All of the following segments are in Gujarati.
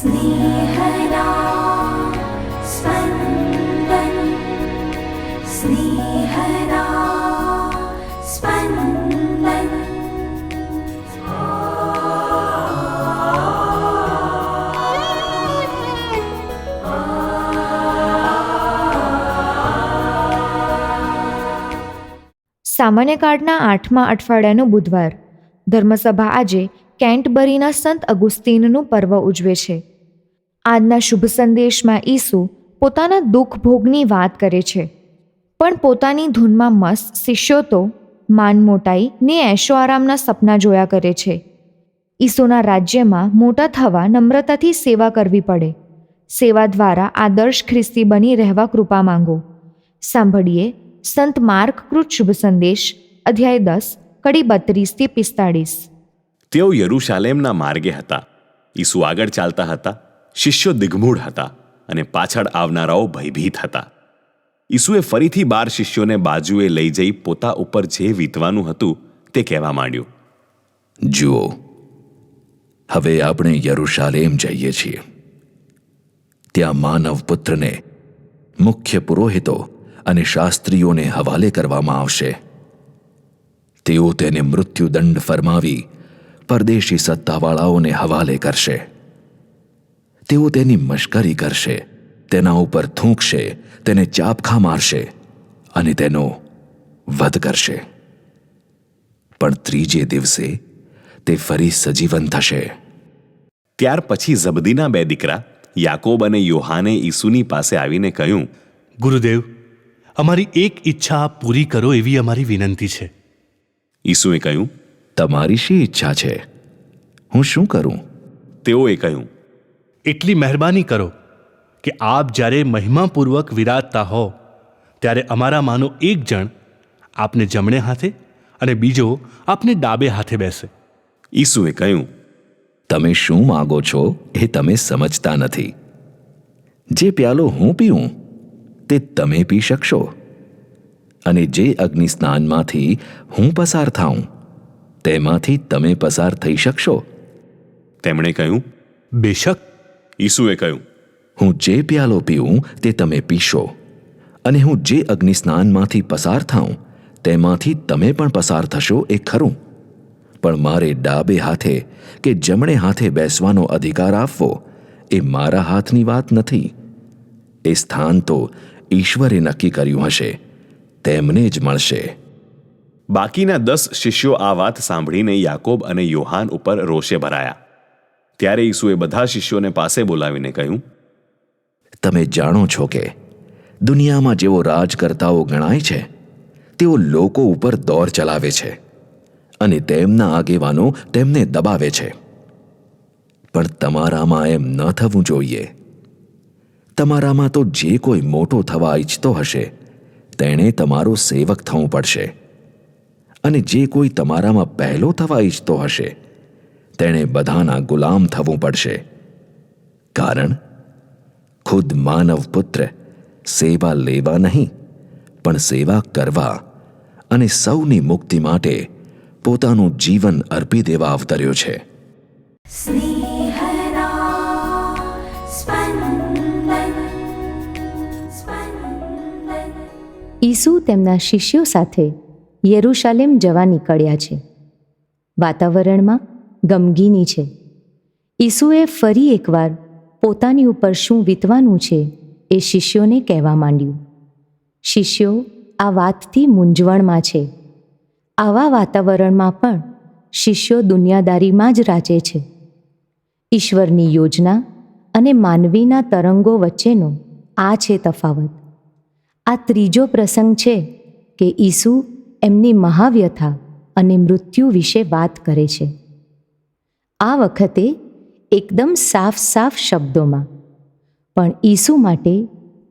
स्नेहदा स्पन्दन स्नेहदा स्पन्दन। સામાન્ય કાળના 8મા અઠવાડિયાનો બુધવાર. ધર્મસભા આજે કેન્ટબરીના સંત અગુસ્તીનનું પર્વ ઉજવે છે. આજના શુભ સંદેશમાં ઈસુ પોતાના દુઃખ ભોગની વાત કરે છે, પણ પોતાની ધૂનમાં મસ્ત શિષ્યો તો માન મોટાઈ ને એશો આરામના સપના જોયા કરે છે. ઈસુના રાજ્યમાં મોટા થવા નમ્રતાથી સેવા કરવી પડે. સેવા દ્વારા આદર્શ ખ્રિસ્તી બની રહેવા કૃપા માંગો. સાંભળીએ સંત માર્ક કૃત શુભ સંદેશ, અધ્યાય 10, કડી 32-45. તેઓ યરૂશાલેમના માર્ગે હતા. ઈસુ આગળ ચાલતા હતા, શિષ્યો દિગ્મૂઢ હતા અને પાછળ આવનારાઓ ભયભીત હતા. ઈસુએ ફરીથી 12 શિષ્યોને બાજુએ લઈ જઈ પોતા ઉપર જે વીતવાનું હતું તે કહેવા માંડ્યું. જુઓ, હવે આપણે યરૂશાલેમ જઈએ છીએ. ત્યાં માનવ પુત્રને મુખ્ય પુરોહિતો અને શાસ્ત્રીઓને હવાલે કરવામાં આવશે. તેઓ તેને મૃત્યુદંડ ફરમાવી પરદેશી સત્તાવાળાઓને હવાલે કરશે. તેઓ તેની મશ્કરી કરશે, તેના ઉપર થૂંકશે, તેને ચાબખા મારશે અને તેનો વધ કરશે. પણ ત્રીજે દિવસે તે ફરી સજીવન થશે. ત્યાર પછી ઝબદીના 2 દીકરા યાકોબ અને યોહાને ઈસુની પાસે આવીને કહ્યું, ગુરુદેવ, અમારી એક ઈચ્છા આપ પૂરી કરો એવી અમારી વિનંતી છે. ઈસુએ કહ્યું, તમારી શી ઈચ્છા છે? હું શું કરું? તેઓએ કહ્યું, એટલી મહેરબાની કરો કે આપ જ્યારે મહિમાપૂર્વક વિરાજતા હો ત્યારે અમારામાંનો એક જણ આપને જમણે હાથે અને બીજો આપને ડાબે હાથે બેસે. ઈસુએ કહ્યું, તમે શું માગો છો એ તમે સમજતા નથી. જે પ્યાલો હું પીઉં તે તમે પી શકશો, અને જે અગ્નિ સ્નાનમાંથી હું પસાર થાઉં તેમાંથી તમે પસાર થઈ શકશો. તેમણે કહ્યું, બેશક. ઈસુએ કહ્યું, હું જે પ્યાલો પીઉં તે તમે પીશો, અને હું જે અગ્નિ સ્નાનમાંથી પસાર થાઉં તેમાંથી તમે પણ પસાર થશો એ ખરું. પણ મારે ડાબે હાથે કે જમણે હાથે બેસવાનો અધિકાર આપવો એ મારા હાથની વાત નથી. એ સ્થાન તો ઈશ્વરે નક્કી કર્યું હશે, તેમને જ મળશે. બાકીના 10 શિષ્યો આ વાત સાંભળીને યાકોબ અને યોહાન ઉપર રોષે ભરાયા. ત્યારે ઈસુએ બધા શિષ્યોને પાસે બોલાવીને કહ્યું, તમે જાણો છો કે દુનિયામાં જેઓ રાજકર્તાઓ ગણાય છે તેઓ લોકો ઉપર દોર ચલાવે છે અને તેમના આગેવાનો તેમને દબાવે છે. પણ તમારામાં એમ ન થવું જોઈએ. તમારામાં તો જે કોઈ મોટો થવા ઈચ્છતો હશે તેણે તમારો સેવક થવું પડશે, અને જે કોઈ તમારામાં પહેલો થવા ઈચ્છતો હશે તેણે બધાના ગુલામ થવું પડશે. કારણ ખુદ માનવ પુત્ર સેવા લેવા નહીં પણ સેવા કરવા અને સૌની મુક્તિ માટે પોતાનું જીવન અર્પી દેવા અવતર્યો છે. स्नेहदा स्पन्दन स्पन्दन। ઈસુ તેમના શિષ્યો સાથે યરૂશાલેમ જવા નીકળ્યા છે. વાતાવરણમાં ગમગીની છે. ઈસુએ ફરી એકવાર પોતાની ઉપર શું વીતવાનું છે એ શિષ્યોને કહેવા માંડ્યું. શિષ્યો આ વાતથી મૂંઝવણમાં છે. આવા વાતાવરણમાં પણ શિષ્યો દુનિયાદારીમાં જ રાચે છે. ઈશ્વરની યોજના અને માનવીના તરંગો વચ્ચેનો આ છે તફાવત. આ ત્રીજો પ્રસંગ છે કે ઈસુ એમની મહાવ્યથા અને મૃત્યુ વિશે વાત કરે છે. આ વખતે એકદમ સાફ સાફ શબ્દોમાં. પણ ઈસુ માટે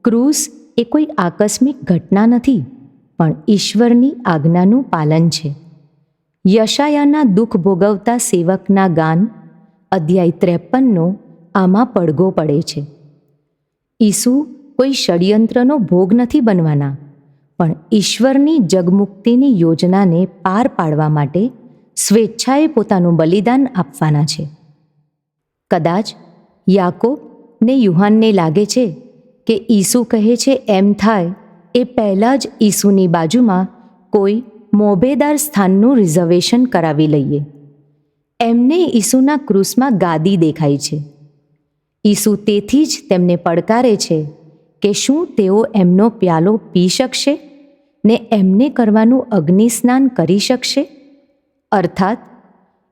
ક્રૂસ એ કોઈ આકસ્મિક ઘટના નથી, પણ ઈશ્વરની આજ્ઞાનું પાલન છે. યશાયાના દુઃખ ભોગવતા સેવકના ગાન અધ્યાય 53નો આમાં પડઘો પડે છે. ઈસુ કોઈ ષડયંત્રનો ભોગ નથી બનવાના, પણ ઈશ્વરની જગમુક્તિની યોજનાને પાર પાડવા માટે સ્વેચ્છાએ પોતાનું બલિદાન આપવાના છે. કદાચ યાકોબ ને યુહાનને લાગે છે કે ઈસુ કહે છે એમ થાય એ પહેલાં જ ઈસુની બાજુમાં કોઈ મોભેદાર સ્થાનનું રિઝર્વેશન કરાવી લઈએ. એમને ઈસુના ક્રૂસમાં ગાદી દેખાય છે. ઈસુ તેથી જ તેમને પડકારે છે કે શું તેઓ એમનો પ્યાલો પી શકશે ને એમને કરવાનું અગ્નિ સ્નાન કરી શકશે? અર્થાત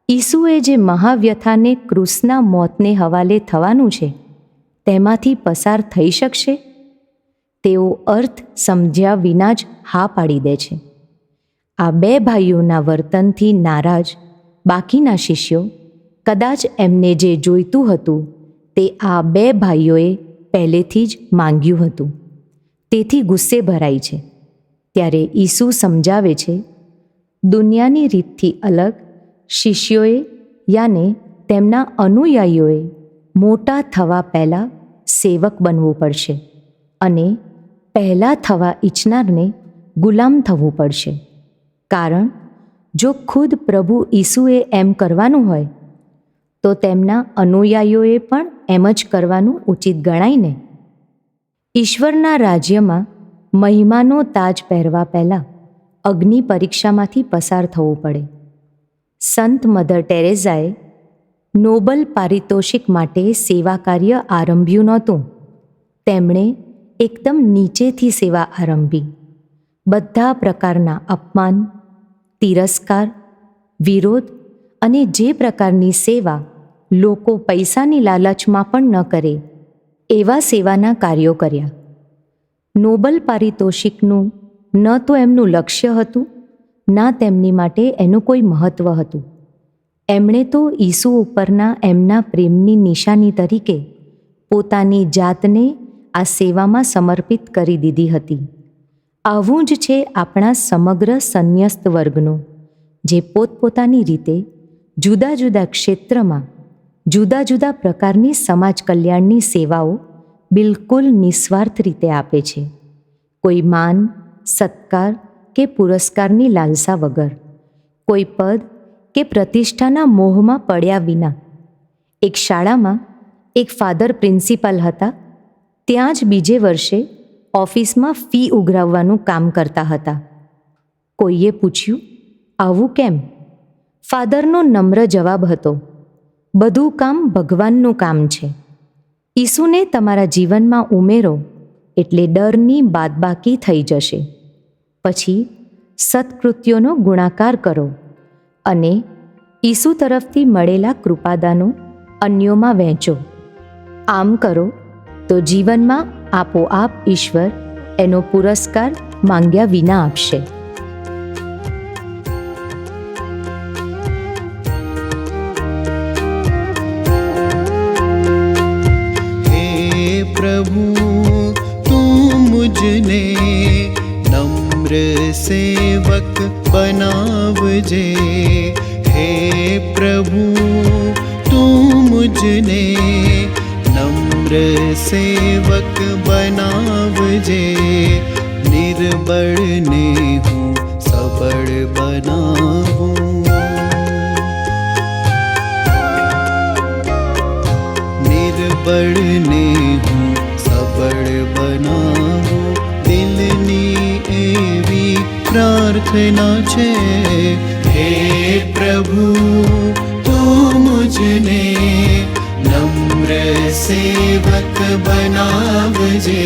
ઈસુએ જે મહાવ્યથાને ક્રૂસના મોતને હવાલે થવાનું છે તેમાંથી પસાર થઈ શકશે? તેઓ અર્થ સમજ્યા વિના જ હા પાડી દે છે. આ બે ભાઈઓના વર્તનથી નારાજ બાકીના શિષ્યો કદાચ એમને જે જોઈતું હતું તે આ બે ભાઈઓએ પહેલેથી જ માંગ્યું હતું, તેથી ગુસ્સે ભરાય છે. ત્યારે ઈસુ સમજાવે છે, દુનિયાની રીતથી અલગ શિષ્યોએ યાને તેમના અનુયાયીઓએ મોટા થવા પહેલાં સેવક બનવું પડશે અને પહેલાં થવા ઈચ્છનારને ગુલામ થવું પડશે. કારણ જો ખુદ પ્રભુ ઈસુએ એમ કરવાનું હોય તો તેમના અનુયાયીઓએ પણ એમ જ કરવાનું ઉચિત ગણાય ને. ઈશ્વરના રાજ્યમાં મહિમાનો તાજ પહેરવા પહેલાં અગ્નિ પરીક્ષામાંથી પસાર થવું પડે. સંત મધર ટેરેઝાએ નોબલ પારિતોષિક માટે સેવા કાર્ય આરંભ્યું નહોતું. તેમણે એકદમ નીચેથી સેવા આરંભી. બધા પ્રકારના અપમાન, તિરસ્કાર, વિરોધ અને જે પ્રકારની સેવા લોકો પૈસાની લાલચમાં પણ ન કરે એવા સેવાના કાર્યો કર્યા. નોબલ પારિતોષિકનું ન તો એમનું લક્ષ્ય હતું ના તેમની માટે એનું કોઈ મહત્ત્વ હતું. એમણે તો ઈસુ ઉપરના એમના પ્રેમની નિશાની તરીકે પોતાની જાતને આ સેવામાં સમર્પિત કરી દીધી હતી. આવું જ છે આપણા સમગ્ર સંન્યસ્ત વર્ગનું, જે પોતપોતાની રીતે જુદા જુદા ક્ષેત્રમાં જુદા જુદા પ્રકારની સમાજ કલ્યાણની સેવાઓ બિલકુલ નિસ્વાર્થ રીતે આપે છે. કોઈ માન, સત્કાર કે પુરસ્કારની લાલસા વગર, કોઈ પદ કે પ્રતિષ્ઠાના મોહમાં પડ્યા વિના. એક શાળામાં એક ફાધર પ્રિન્સિપાલ હતા. ત્યાં જ બીજે વર્ષે ઓફિસમાં ફી ઉઘરાવવાનું કામ કરતા હતા. કોઈએ પૂછ્યું, આવું કેમ? ફાધરનો નમ્ર જવાબ હતો, બધું કામ ભગવાનનું કામ છે. ઈસુને તમારા જીવનમાં ઉમેરો એટલે ડરની બાદબાકી થઈ જશે. પછી સત્કૃત્યોનો ગુણાકાર કરો અને ઈસુ તરફથી મળેલા કૃપાદાનો અન્યોમાં વહેંચો. આમ કરો તો જીવનમાં આપોઆપ ઈશ્વર એનો પુરસ્કાર માંગ્યા વિના આપશે. प्रभु तू मुझने नम्र सेवक बनावजे. हे प्रभु तू मुझने नम्र सेवक बनावजे. निर्बल ने हूँ सबल बनाऊं. निर्बल ने हूँ सबल बनाऊं. दिलनी एवी प्रार्थना छे. हे प्रभु तू मुझने नम्र सेवक बनावजे.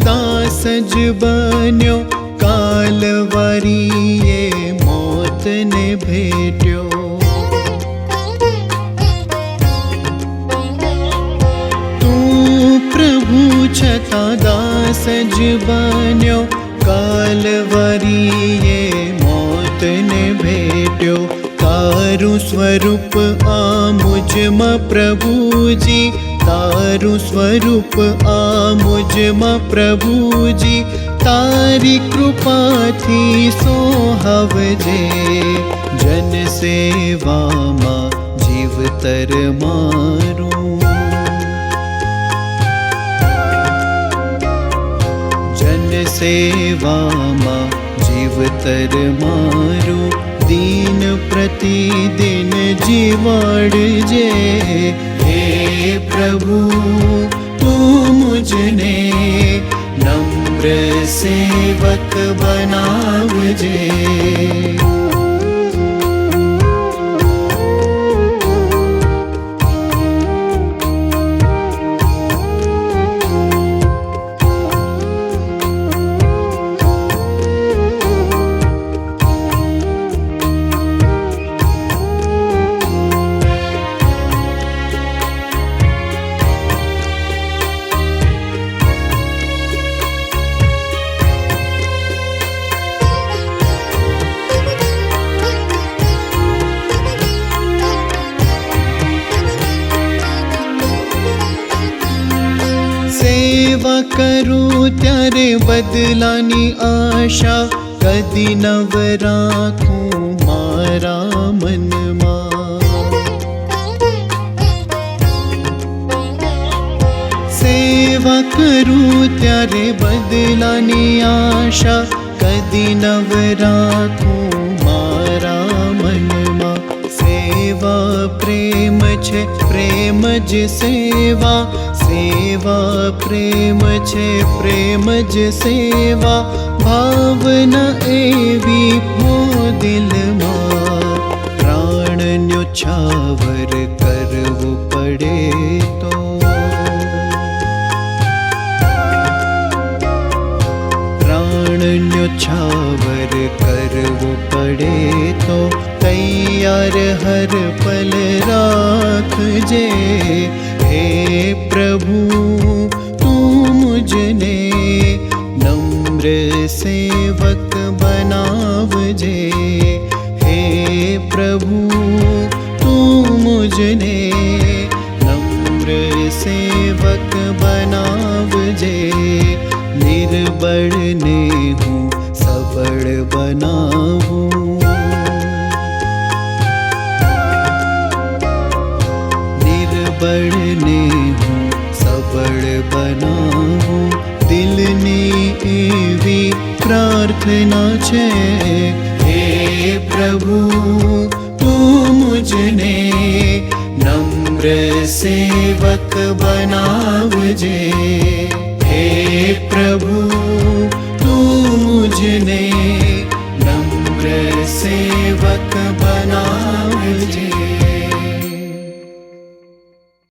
दास ज बन्यो कालवरीए मौत ने भेट्यो. तू प्रभु छता दास સજ બન્યો, કાલવરીએ મોતને ભેટ્યો. તારું સ્વરૂપ આ મુજમાં પ્રભુજી, તારું સ્વરૂપ આ મુજમાં પ્રભુજી. તારી કૃપાથી સોહાવજે, જન સેવામાં જીવતર મારું. જન સેવામાં જીવતર મારું. દીન પ્રતિદિન જીવાડજે, હે પ્રભુ તું મુજને નમ્ર સેવક બનાવજે. સેવા કરું ત્યારે બદલાની આશા, કદી નવ રાખું મારા મનમાં. સેવા કરું ત્યારે બદલાની આશા, કદી નવ રાખું મારા મનમાં. સેવા પ્રેમ છે, પ્રેમ જ સેવા. સેવા પ્રેમ છે, પ્રેમ જ સેવા. ભાવના એવી હો દિલમાં, પ્રાણ ન્યોછાવર કરવું પડે તો. પ્રાણ ન્યોછાવર કરવું પડે તો, તૈયાર હર પલ રાખજે. હે પ્રભુ તું મુજને નમ્ર સેવક બનાવજે. હે પ્રભુ તું મુજને નમ્ર સેવક બનાવજે. નિર્બળને હું સબળ બનાવું, નિર્બળને હું સબળ બનાવું. દિલની એવી પ્રાર્થના છે, હે પ્રભુ તું મુજને નમ્ર સેવક બનાવજે. હે પ્રભુ